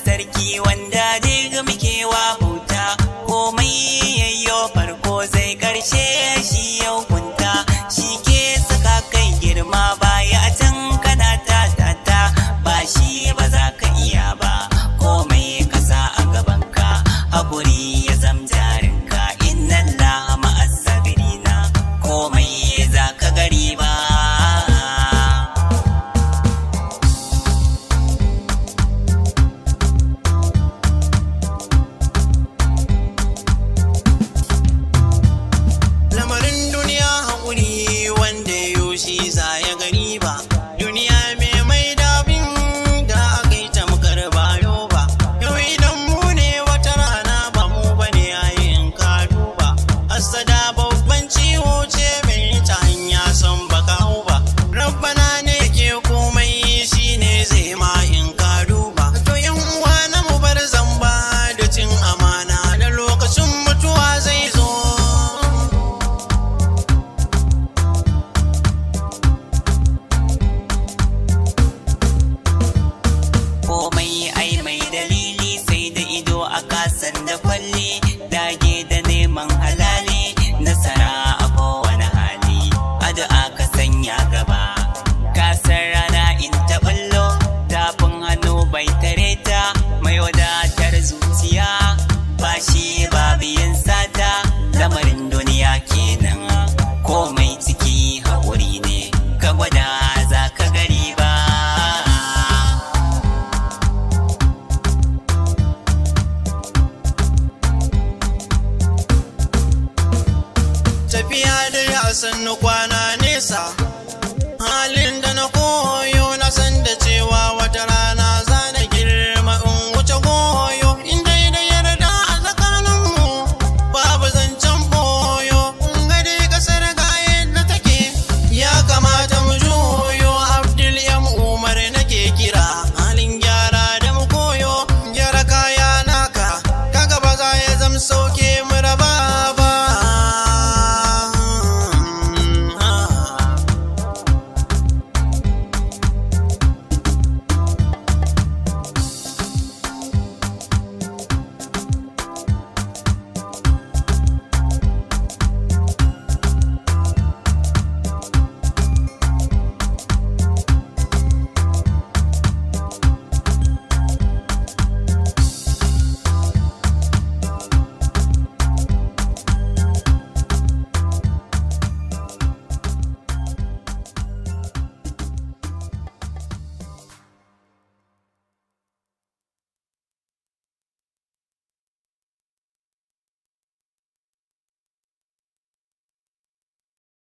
sarki wanda daga muke wa bauta, komai yayyo farko zai karshe shi yau kunta, shi ke saka kai girma baya a can kana ta ba shi ba za ka iya ba, komai ka sa a gabanka haƙuri ya zam jarinka, inna Allah ma'as sabirina, komai za ka gari ba. Da kwalli dage da neman halali, nasara a kowane hali, addu'a ka sanya gaba, kasar rana in ta ballo, tafin hannu bai tare ta, mai wadatar zuciya ba shi babu yin sata, lamarin duniya kenan komai ciki haƙuri ne, ka gwada za ka gari ba. Tafiya da ya sannu kwana nesa, halin da na koyo